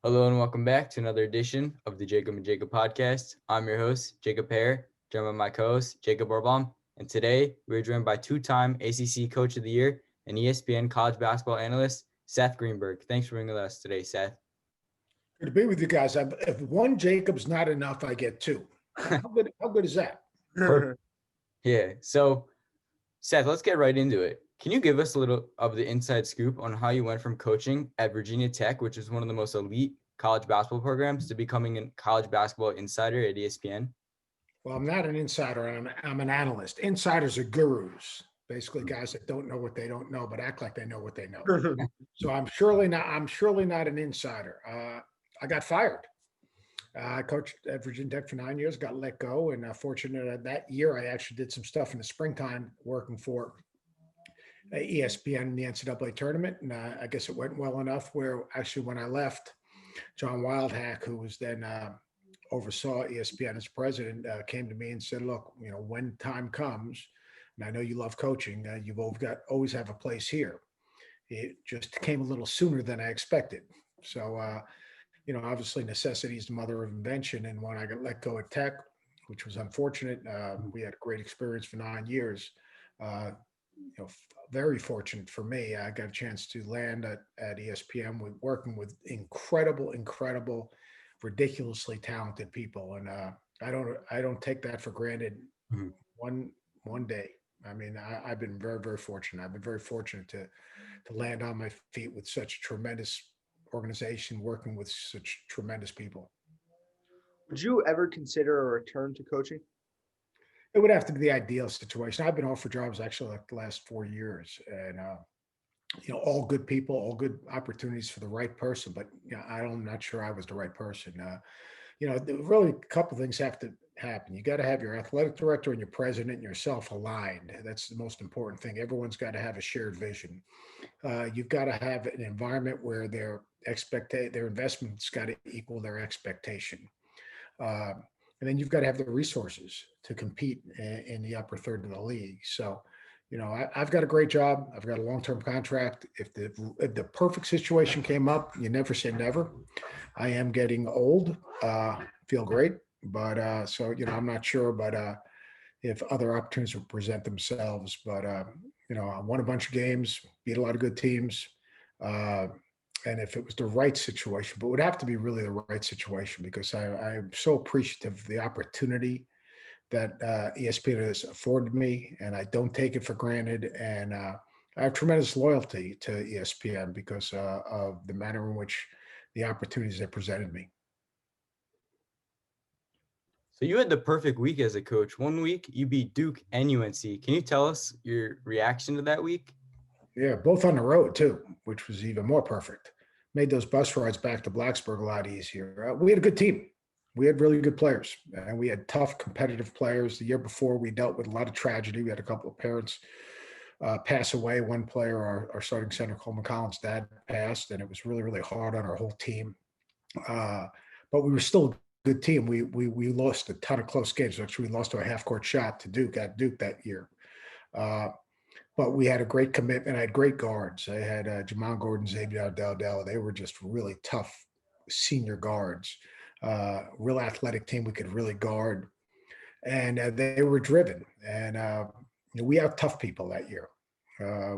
Hello and welcome back to another edition of the Jacob and Jacob podcast. I'm your host, Jacob Pear, joined by my co-host, Jacob Orbaum. And today we're joined by two-time ACC Coach of the Year and ESPN college basketball analyst, Seth Greenberg. Thanks for being with us today, Seth. Good to be with you guys. If one Jacob's not enough, I get two. How good is that? Yeah. So, Seth, let's get right into it. Can you give us a little of the inside scoop on how you went from coaching at Virginia Tech, which is one of the most elite college basketball programs, to becoming a college basketball insider at ESPN? Well, I'm not an insider. I'm an analyst. Insiders are gurus, basically guys that don't know what they don't know, but act like they know what they know. So I'm surely not an insider. I got fired. I coached at Virginia Tech for 9 years, got let go, and fortunate that year I actually did some stuff in the springtime working for ESPN in the NCAA tournament, and I guess it went well enough where actually when I left, John Wildhack, who was then oversaw ESPN as president, came to me and said, "Look, when time comes, and I know you love coaching, you've always have a place here." It just came a little sooner than I expected. So, obviously necessity is the mother of invention. And when I got let go at Tech, which was unfortunate, we had a great experience for 9 years. Very fortunate for me. I got a chance to land at ESPN working with incredible, ridiculously talented people. And I don't take that for granted one day. I mean, I've been very fortunate. I've been very fortunate to land on my feet with such a tremendous organization, working with such tremendous people. Would you ever consider a return to coaching? It would have to be the ideal situation. I've been offered jobs actually like the last 4 years, and all good people, all good opportunities for the right person. But I'm not sure I was the right person. Really a couple of things have to happen. You got to have your athletic director and your president and yourself aligned. That's the most important thing. Everyone's got to have a shared vision. You've got to have an environment where their investment's got to equal their expectation. And then you've got to have the resources to compete in the upper third of the league. So, I've got a great job. I've got a long-term contract. If the perfect situation came up, you never say never. I am getting old, feel great, but I'm not sure, but if other opportunities will present themselves. But I won a bunch of games, beat a lot of good teams. And if it was the right situation, but it would have to be really the right situation, because I'm so appreciative of the opportunity that ESPN has afforded me, and I don't take it for granted. And I have tremendous loyalty to ESPN because of the manner in which the opportunities they presented me. So you had the perfect week as a coach. 1 week you beat Duke and UNC. Can you tell us your reaction to that week? Yeah, both on the road too, which was even more perfect. Made those bus rides back to Blacksburg a lot easier. We had a good team. We had really good players, and we had tough, competitive players. The year before, we dealt with a lot of tragedy. We had a couple of parents pass away. One player, our starting center, Coleman Collins' dad, passed, and it was really hard on our whole team. But we were still a good team. We lost a ton of close games. Actually, we lost to a half-court shot to Duke that year. But we had a great commitment. I had great guards. I had Jamon Gordon, Xavier Dell. They were just really tough senior guards. Real athletic team we could really guard. And they were driven. And we had tough people that year.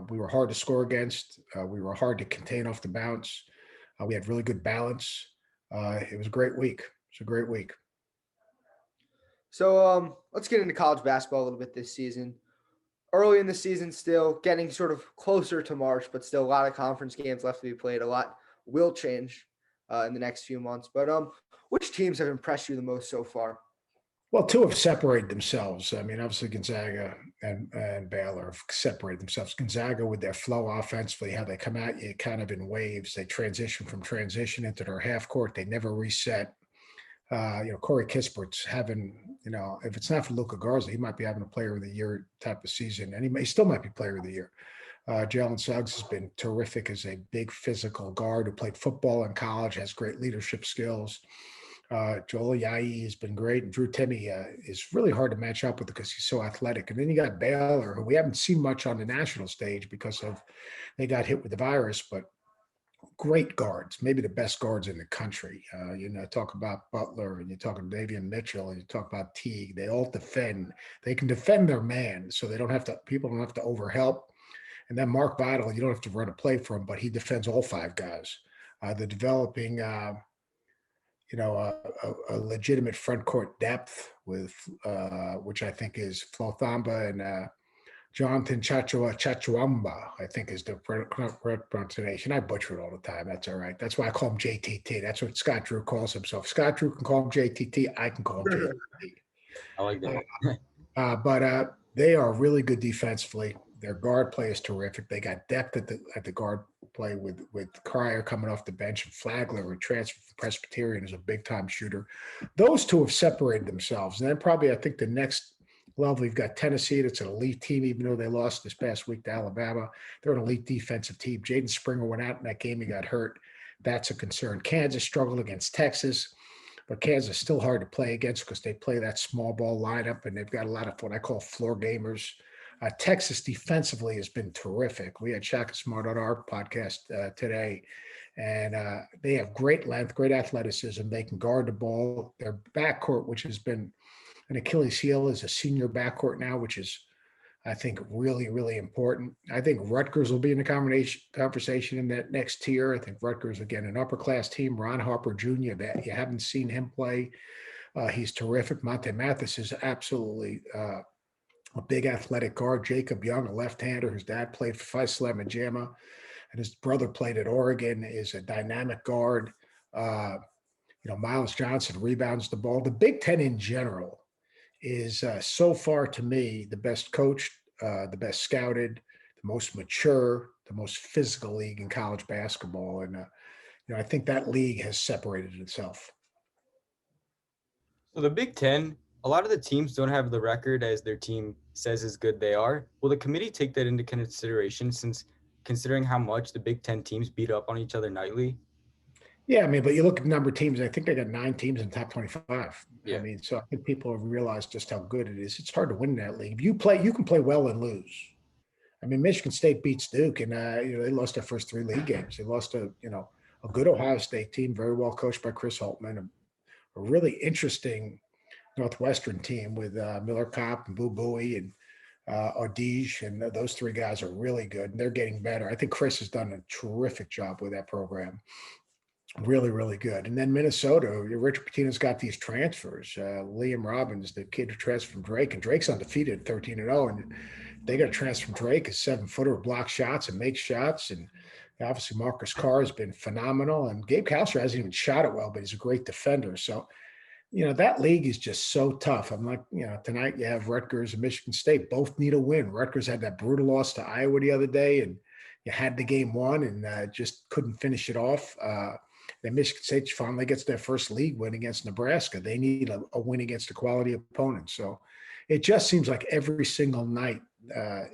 We were hard to score against. We were hard to contain off the bounce. We had really good balance. It was a great week. It's a great week. So let's get into college basketball a little bit this season. Early in the season, still getting sort of closer to March, but still a lot of conference games left to be played. A lot will change in the next few months. But which teams have impressed you the most so far? Well, two have separated themselves. I mean, obviously Gonzaga and Baylor have separated themselves. Gonzaga with their flow offensively, how they come at you kind of in waves. They transition from transition into their half court. They never reset. Corey Kispert's having, if it's not for Luka Garza, he might be having a player of the year type of season, and he still might be player of the year. Jalen Suggs has been terrific as a big physical guard who played football in college, has great leadership skills. Joel Ayayi has been great, and Drew Timme is really hard to match up with because he's so athletic. And then you got Baylor, who we haven't seen much on the national stage because of they got hit with the virus, but great guards, maybe the best guards in the country. Talk about Butler and you talk about Davion Mitchell and you talk about Teague. They all defend. They can defend their man, so they don't have to. People don't have to overhelp. And then Mark Vital, you don't have to run a play for him, but he defends all five guys. They're developing, a legitimate front court depth with, which I think is Flo Thamba and Jonathan Chachuamba, I think is the correct pronunciation. I butcher it all the time. That's all right. That's why I call him JTT. That's what Scott Drew calls himself. Scott Drew can call him JTT. I can call him JTT. I like that. But they are really good defensively. Their guard play is terrific. They got depth at the guard play with Cryer coming off the bench and Flagler, who transferred from Presbyterian, is a big time shooter. Those two have separated themselves. And then probably I think the next level, you've got Tennessee. That's an elite team, even though they lost this past week to Alabama. They're an elite defensive team. Jaden Springer went out in that game. He got hurt. That's a concern. Kansas struggled against Texas. But Kansas is still hard to play against because they play that small ball lineup and they've got a lot of what I call floor gamers. Texas defensively has been terrific. We had Shaka Smart on our podcast today, and they have great length, great athleticism. They can guard the ball. Their backcourt, which has been an Achilles heel, is a senior backcourt now, which is, I think, really, really important. I think Rutgers will be in the conversation in that next tier. I think Rutgers, again, an upper-class team. Ron Harper Jr., that you haven't seen him play. He's terrific. Monte Mathis is absolutely a big athletic guard. Jacob Young, a left-hander whose dad played for Phi Slama Jama, and his brother played at Oregon, is a dynamic guard. Miles Johnson rebounds the ball. The Big Ten in general is so far to me the best coached, the best scouted, the most mature, the most physical league in college basketball. And, I think that league has separated itself. So the Big Ten, a lot of the teams don't have the record as their team says is good they are. Will the committee take that into consideration, since considering how much the Big Ten teams beat up on each other nightly? Yeah, but you look at the number of teams, I think they got 9 teams in the top 25. Yeah. So I think people have realized just how good it is. It's hard to win that league. If you can play well and lose. Michigan State beats Duke, and they lost their first 3 league games. They lost a good Ohio State team, very well coached by Chris Holtmann, a really interesting Northwestern team with Miller Kopp and Boo Buie and Ardige, and those 3 guys are really good, and they're getting better. I think Chris has done a terrific job with that program. Really, really good. And then Minnesota, Richard Pitino's got these transfers. Liam Robbins, the kid who transferred from Drake, and Drake's undefeated, 13-0, and they got a transfer from Drake, a 7-footer who blocks shots and makes shots. And obviously Marcus Carr has been phenomenal, and Gabe Kalster hasn't even shot it well, but he's a great defender. So, that league is just so tough. I'm like, tonight you have Rutgers and Michigan State both need a win. Rutgers had that brutal loss to Iowa the other day, and you had the game won and just couldn't finish it off. Then Michigan State finally gets their first league win against Nebraska. They need a win against a quality opponent. So it just seems like every single night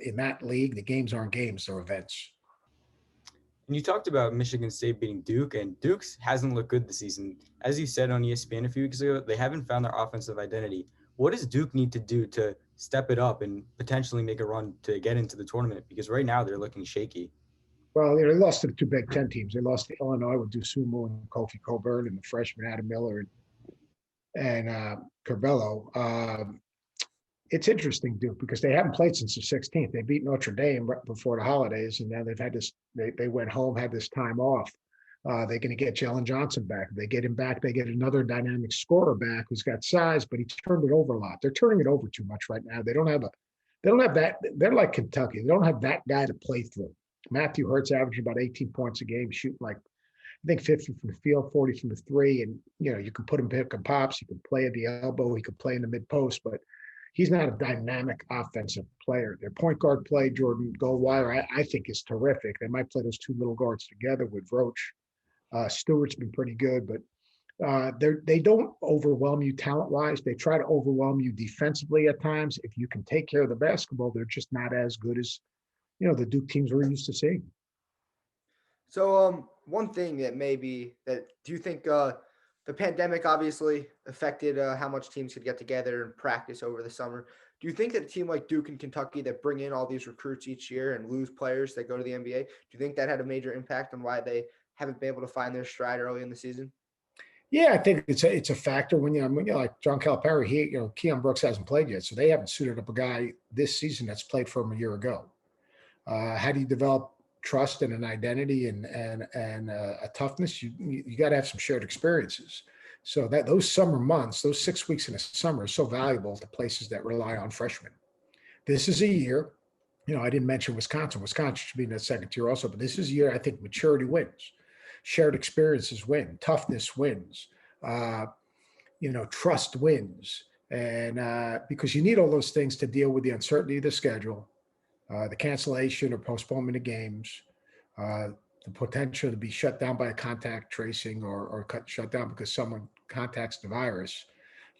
in that league, the games aren't games, they're events. And you talked about Michigan State beating Duke, and Duke's hasn't looked good this season. As you said on ESPN a few weeks ago, they haven't found their offensive identity. What does Duke need to do to step it up and potentially make a run to get into the tournament? Because right now they're looking shaky. Well, they lost to the 2 Big Ten teams. They lost to Illinois with Dusumu and Kofi Coburn and the freshman Adam Miller and Curbelo. It's interesting, Duke, because they haven't played since the 16th. They beat Notre Dame right before the holidays, and now they've had this. They went home, had this time off. They're going to get Jalen Johnson back. If they get him back, they get another dynamic scorer back who's got size, but he turned it over a lot. They're turning it over too much right now. They don't have that. They're like Kentucky. They don't have that guy to play through. Matthew Hurts averaging about 18 points a game, shooting like, I think 50 from the field, 40 from the 3. And, you can put him pick and pops. You can play at the elbow. He can play in the mid post, but he's not a dynamic offensive player. Their point guard play, Jordan Goldwire, I think is terrific. They might play those 2 little guards together with Roach. Stewart's been pretty good, but they don't overwhelm you talent-wise. They try to overwhelm you defensively at times. If you can take care of the basketball, they're just not as good as the Duke teams we're used to seeing. So one thing that do you think the pandemic obviously affected how much teams could get together and practice over the summer? Do you think that a team like Duke and Kentucky that bring in all these recruits each year and lose players that go to the NBA, do you think that had a major impact on why they haven't been able to find their stride early in the season? Yeah, I think it's a factor when like John Calipari, Keon Brooks hasn't played yet, so they haven't suited up a guy this season that's played for him a year ago. How do you develop trust and an identity and a toughness? You got to have some shared experiences. So that those summer months, those 6 weeks in the summer, are so valuable to places that rely on freshmen. This is a year. I didn't mention Wisconsin. Wisconsin should be in that second tier also, but this is a year I think maturity wins, shared experiences win, toughness wins, trust wins, and because you need all those things to deal with the uncertainty of the schedule, the cancellation or postponement of games, the potential to be shut down by a contact tracing or shut down because someone contacts the virus.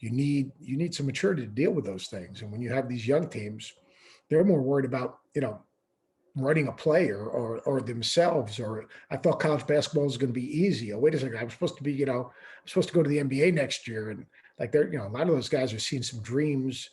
You need some maturity to deal with those things. And when you have these young teams, they're more worried about, running a play or themselves. Or I thought college basketball was going to be easy. Oh, wait a second, I'm supposed to go to the NBA next year. And like a lot of those guys are seeing some dreams.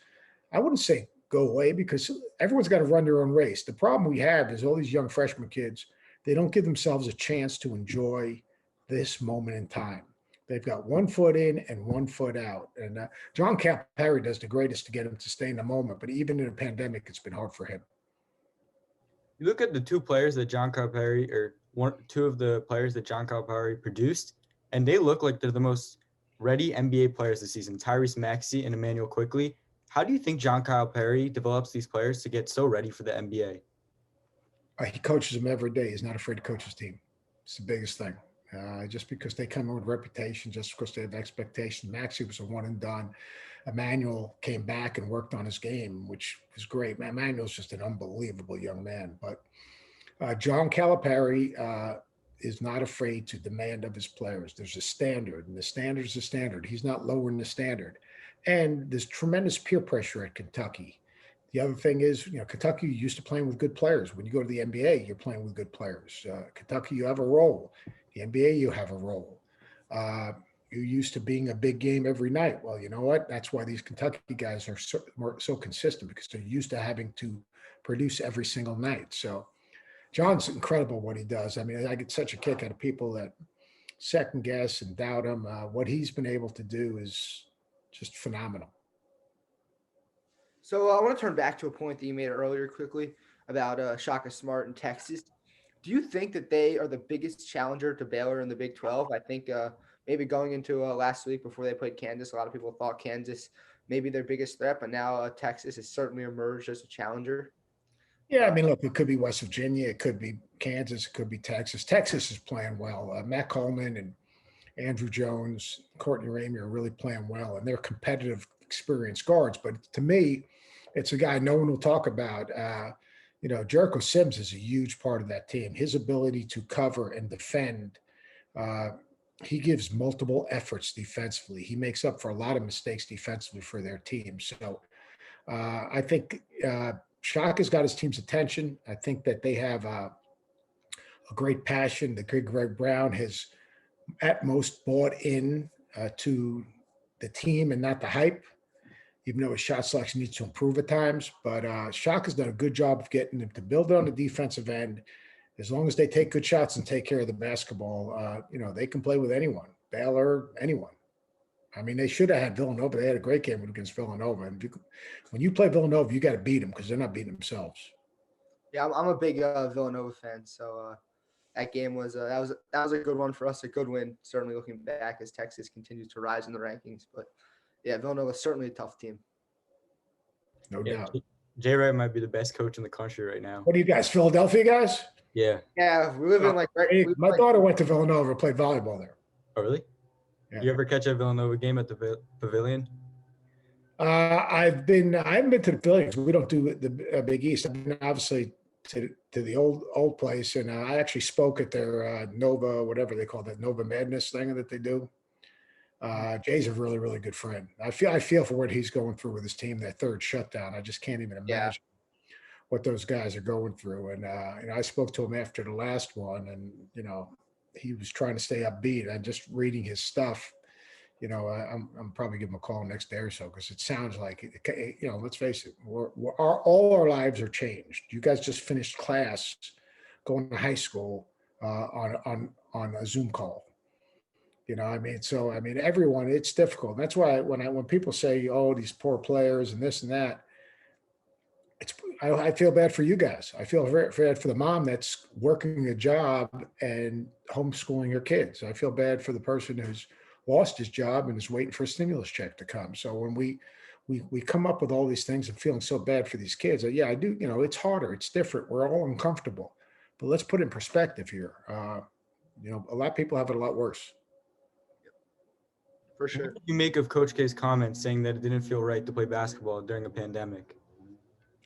I wouldn't say go away because everyone's got to run their own race. The problem we have is all these young freshman kids, they don't give themselves a chance to enjoy this moment in time. They've got 1 foot in and 1 foot out. And John Calipari does the greatest to get him to stay in the moment. But even in a pandemic, it's been hard for him. You look at the two players that John Calipari, or two of the players that John Calipari produced, and they look like they're the most ready NBA players this season. Tyrese Maxey and Emmanuel Quickley. How do you think John Calipari develops these players to get so ready for the NBA? He coaches them every day. He's not afraid to coach his team. It's the biggest thing. Just because they come in with reputation, just because they have expectation. Maxey was a one and done. Emmanuel came back and worked on his game, which was great. Emmanuel's just an unbelievable young man. But John Calipari is not afraid to demand of his players. There's a standard, and the standard is a standard. He's not lowering the standard. And there's tremendous peer pressure at Kentucky. The other thing is, Kentucky used to playing with good players. When you go to the NBA, you're playing with good players. Kentucky, you have a role. The NBA, you have a role. You're used to being a big game every night. Well, you know what? That's why these Kentucky guys are so consistent, because they're used to having to produce every single night. So John's incredible what he does. I mean, I get such a kick out of people that second guess and doubt him. What he's been able to do is just phenomenal. So I want to turn back to a point that you made earlier quickly about Shaka Smart in Texas. Do you think that they are the biggest challenger to Baylor in the Big 12? I think maybe going into last week before they played Kansas, a lot of people thought Kansas maybe their biggest threat, but now Texas has certainly emerged as a challenger. Yeah, I mean, look, it could be West Virginia, it could be Kansas, it could be Texas. Texas is playing well. Matt Coleman and Andrew Jones, Courtney Ramey are really playing well, and they're competitive, experienced guards. But to me, it's a guy no one will talk about. Jericho Sims is a huge part of that team. His ability to cover and defend, he gives multiple efforts defensively. He makes up for a lot of mistakes defensively for their team. So I think Shaka's got his team's attention. I think that they have a great passion. The good Greg Brown has at most bought in to the team and not the hype, even though his shot selection needs to improve at times. But Shaka's done a good job of getting them to build it on the defensive end. As long as they take good shots and take care of the basketball, they can play with anyone, Baylor, anyone. I mean, they should have had Villanova. They had a great game against Villanova. And when you play Villanova, you got to beat them because they're not beating themselves. Yeah, I'm a big Villanova fan. So that game was that was a good one for us, a good win. Certainly looking back as Texas continues to rise in the rankings. But yeah, Villanova is certainly a tough team. No doubt. Jay Wright might be the best coach in the country right now. What are you guys, Philadelphia guys? Yeah. Yeah, we live in my daughter went to Villanova and played volleyball there. Oh, really? Yeah. You ever catch a Villanova game at the Pavilion? I haven't been to the Pavilions. We don't do the Big East. I've been obviously to the old place, and I actually spoke at their Nova, whatever they call that, Nova Madness thing that they do. Jay's a really, really good friend. I feel for what he's going through with his team, that third shutdown. I just can't even imagine what those guys are going through. And I spoke to him after the last one, and he was trying to stay upbeat. And just reading his stuff, I'm probably give him a call next day or so, because it sounds like let's face it, all our lives are changed. You guys just finished class, going to high school. on a Zoom call. So everyone, it's difficult. That's why when people say, "Oh, these poor players and this and that," I feel bad for you guys. I feel very bad for the mom that's working a job and homeschooling her kids. I feel bad for the person who's lost his job and is waiting for a stimulus check to come. So when we come up with all these things and feeling so bad for these kids, yeah, I do. It's harder. It's different. We're all uncomfortable, but let's put it in perspective here. A lot of people have it a lot worse. For What sure. did you make of Coach K's comments saying that it didn't feel right to play basketball during a pandemic?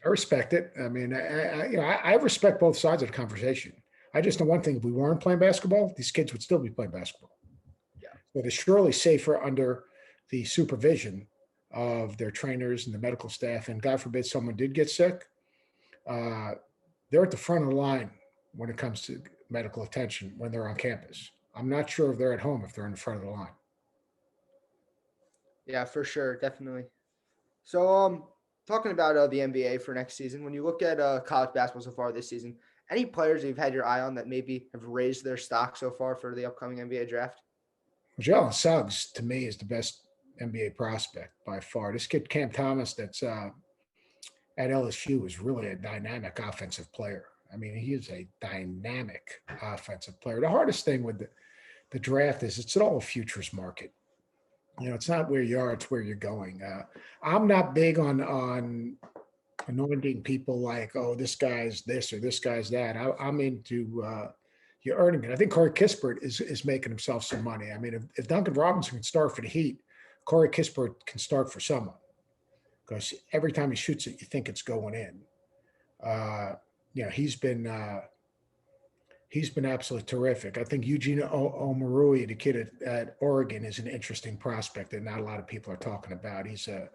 I respect it. I respect both sides of the conversation. I just know one thing: if we weren't playing basketball, these kids would still be playing basketball. Yeah. But it's surely safer under the supervision of their trainers and the medical staff. And God forbid someone did get sick, they're at the front of the line when it comes to medical attention when they're on campus. I'm not sure if they're at home if they're in the front of the line. Yeah, for sure. Definitely. So, talking about the NBA for next season, when you look at college basketball so far this season, any players that you've had your eye on that maybe have raised their stock so far for the upcoming NBA draft? Jalen Suggs, to me, is the best NBA prospect by far. This kid, Cam Thomas, that's at LSU, is really a dynamic offensive player. He is a dynamic offensive player. The hardest thing with the draft is it's all a futures market. It's not where you are, it's where you're going. I'm not big on anointing people like, oh, this guy's this or this guy's that. I'm into you're earning it. I think Corey Kispert is making himself some money. If Duncan Robinson can start for the Heat, Corey Kispert can start for someone because every time he shoots it, you think it's going in. He's been absolutely terrific. I think Eugene Omoruyi, the kid at Oregon, is an interesting prospect that not a lot of people are talking about. He's a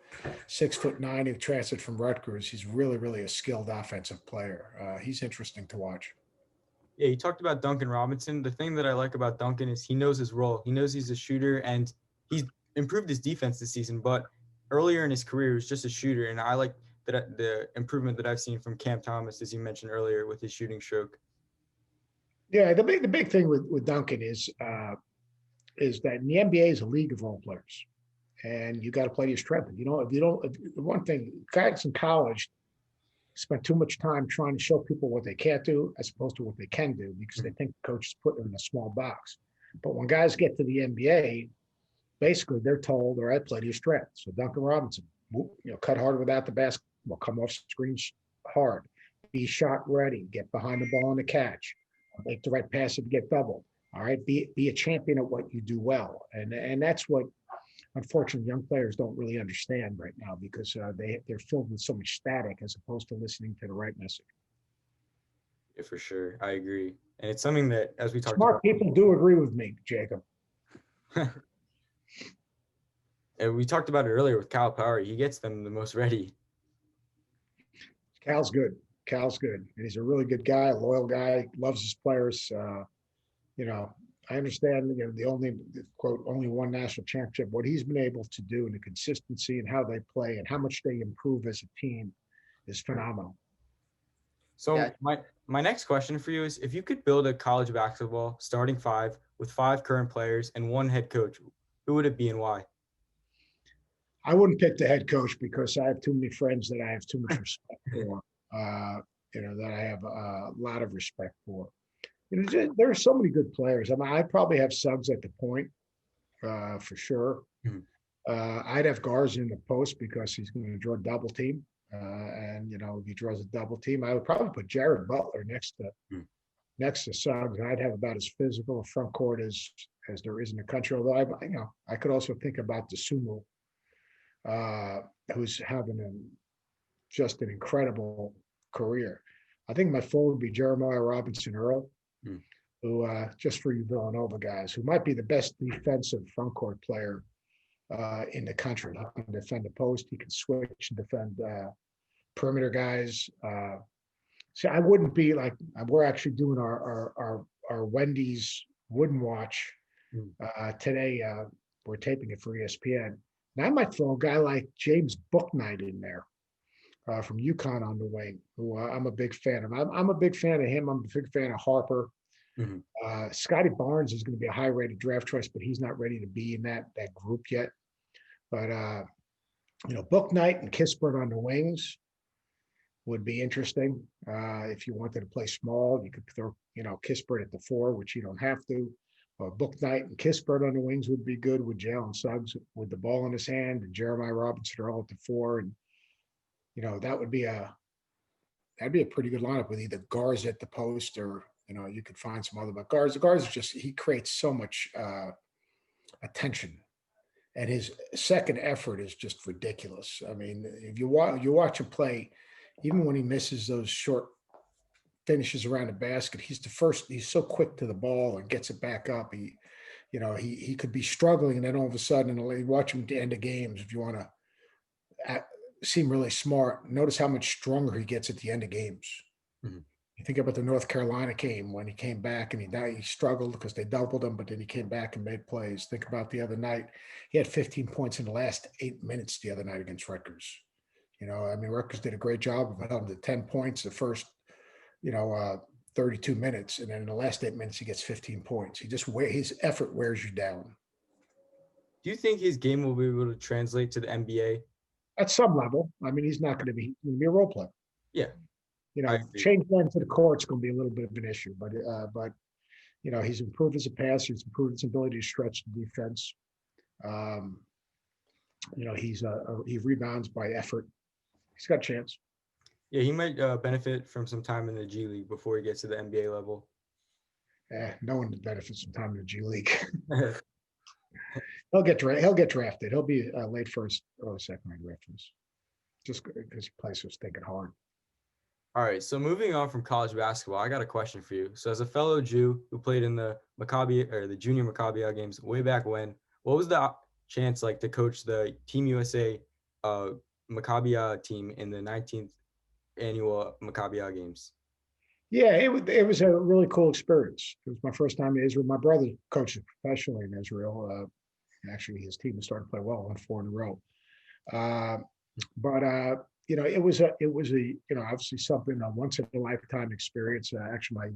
6'9" who transferred from Rutgers. He's really, really a skilled offensive player. He's interesting to watch. Yeah, you talked about Duncan Robinson. The thing that I like about Duncan is he knows his role. He knows he's a shooter, and he's improved his defense this season. But earlier in his career, he was just a shooter, and I like the improvement that I've seen from Cam Thomas, as you mentioned earlier, with his shooting stroke. Yeah, the big thing with Duncan is that in the NBA is a league of role players, and you got to play to your strength. One thing, guys in college spend too much time trying to show people what they can't do as opposed to what they can do because they think the coach is putting them in a small box. But when guys get to the NBA, basically they're told, all right, play to your strength. So Duncan Robinson, cut hard without the basketball, come off screens hard, be shot ready, get behind the ball in the catch, make the right pass if you get doubled. All right, be a champion at what you do well. And that's what, unfortunately, young players don't really understand right now because they're filled with so much static as opposed to listening to the right message. Yeah, for sure. I agree. And it's something that, as we talked Smart about, people do agree with me, Jacob. and we talked about it earlier with Calipari. He gets them the most ready. Cal's good. And he's a really good guy, a loyal guy, loves his players. I understand, the only one national championship. What he's been able to do and the consistency and how they play and how much they improve as a team is phenomenal. So yeah. My next question for you is, if you could build a college basketball starting five with 5 current players and 1 head coach, who would it be and why? I wouldn't pick the head coach because I have too many friends that I have too much respect for, that I have a lot of respect for. There are so many good players. I'd probably have Suggs at the point for sure. Mm-hmm. I'd have Garza in the post because he's going to draw a double team. And if he draws a double team, I would probably put Jared Butler next to Suggs. And I'd have about as physical a front court as there is in the country. Although I could also think about DeSumo, who's having just an incredible career. I think my four would be Jeremiah Robinson Earl, who just for you Villanova guys, who might be the best defensive front court player in the country. He can defend the post. He can switch and defend perimeter guys. So I wouldn't be like, we're actually doing our Wendy's Wooden Watch today. We're taping it for ESPN. And I might throw a guy like James Bouknight in there from UConn on the wing, who I'm a big fan of. I'm a big fan of him. I'm a big fan of Harper. Mhm. Scotty Barnes is going to be a high-rated draft choice, but he's not ready to be in that group yet. But Book Knight and Kispert on the wings would be interesting. If you wanted to play small, you could throw Kispert at the 4, which you don't have to. Book Knight and Kispert on the wings would be good with Jalen Suggs with the ball in his hand, and Jeremiah Robinson are all at the 4, and that'd be a pretty good lineup with either Garza at the post or you could find some other. But Garza just he creates so much attention, and his second effort is just ridiculous. I mean, if you watch him play, even when he misses those short finishes around the basket, he's so quick to the ball and gets it back up. He could be struggling, and then all of a sudden, you watch him at the end of games. If you want to seem really smart, notice how much stronger he gets at the end of games. Mm-hmm. You think about the North Carolina game when he came back and he struggled because they doubled him, but then he came back and made plays. Think about the other night. He had 15 points in the last 8 minutes the other night against Rutgers. Rutgers did a great job of held him to 10 points the first, 32 minutes. And then in the last 8 minutes, he gets 15 points. His effort wears you down. Do you think his game will be able to translate to the NBA? At some level. I mean, he's not going to be a role player. Yeah. Change them to the court's going to be a little bit of an issue, but he's improved as a passer. He's improved his ability to stretch the defense. He rebounds by effort. He's got a chance. Yeah, he might benefit from some time in the G League before he gets to the NBA level. No one benefits from time in the G League. He'll get drafted. He'll be late first, early second round draft, just because he plays so stinking hard. All right, so moving on from college basketball, I got a question for you. So as a fellow Jew who played in the the junior Maccabiah Games way back when, what was the chance like to coach the Team USA Maccabiah team in the 19th annual Maccabiah Games? Yeah, it was a really cool experience. It was my first time in Israel. My brother coached professionally in Israel. Actually, his team was starting to play well, won 4 in a row. It was obviously something, a once in a lifetime experience. Actually, my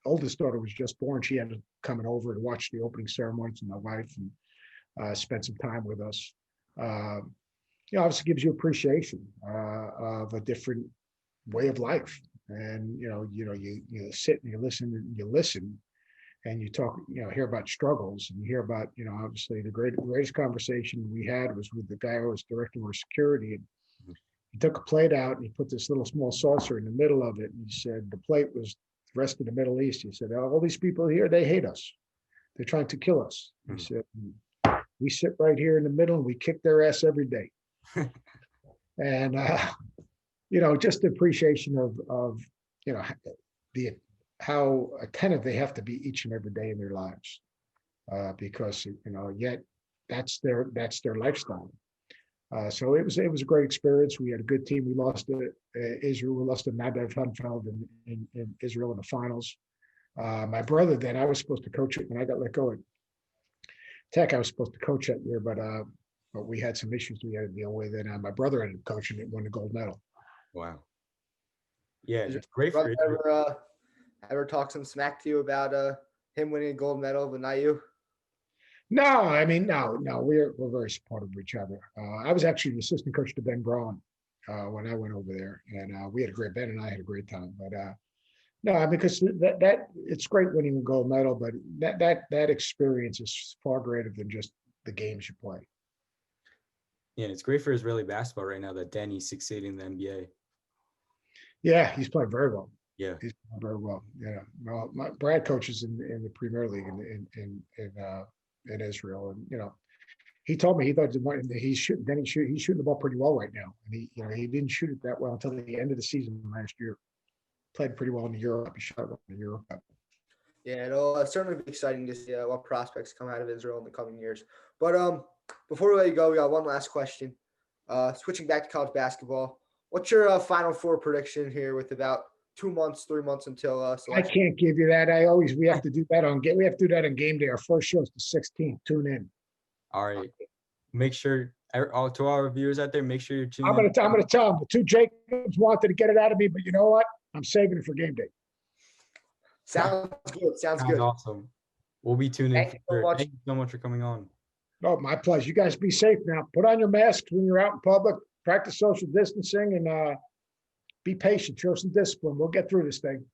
oldest daughter was just born. She ended up coming over to watch the opening ceremonies with my wife and spend some time with us. Obviously gives you appreciation of a different way of life. And, you sit and you listen and you talk, hear about struggles and you hear about, obviously the greatest conversation we had was with the guy who was directing our security. And he took a plate out and he put this little small saucer in the middle of it. And he said, the plate was the rest of the Middle East. He said, all these people here, they hate us. They're trying to kill us. He said, we sit right here in the middle and we kick their ass every day. And, just the appreciation of how attentive they have to be each and every day in their lives, because yet that's their lifestyle. So it was a great experience. We had a good team. We lost to Israel. We lost to Nadav Hunfeld in Israel in the finals. My brother, then I was supposed to coach it when I got let go at Tech. I was supposed to coach that year, but we had some issues we had to deal with, and my brother ended up coaching it, won the gold medal. Wow. Yeah, it's great for you. Ever talk some smack to you about him winning a gold medal, but not you? No, I mean, no. We're very supportive of each other. I was actually the assistant coach to Ben Braun when I went over there, and we had a great Ben and I had a great time. But no, because that it's great winning a gold medal, but that experience is far greater than just the games you play. Yeah, it's great for Israeli basketball right now that Danny's succeeding in the NBA. Yeah, he's playing very well. Yeah, he's playing very well. Yeah, well, Brad coaches in the Premier League in Israel, and he told me he thought he's shooting the ball pretty well right now, and he didn't shoot it that well until the end of the season last year. Played pretty well in the Europe. He shot well in the Europe Cup. Yeah, it'll certainly be exciting to see what prospects come out of Israel in the coming years. But before we let you go, we got one last question. Switching back to college basketball, what's your Final Four prediction here with about 3 months until selection? I can't give you that. We have to do that on game day. Our first show is the 16th. Tune in. All right. Make sure to our viewers out there, make sure you're tuning in. I'm gonna tell them the two Jacobs wanted to get it out of me, but you know what? I'm saving it for game day. Sounds good. Sounds good. awesome. We'll be tuning in. Thank you so much. Thank you so much for coming on. Oh, my pleasure. You guys be safe now. Put on your masks when you're out in public. Practice social distancing and be patient. Show some discipline. We'll get through this thing.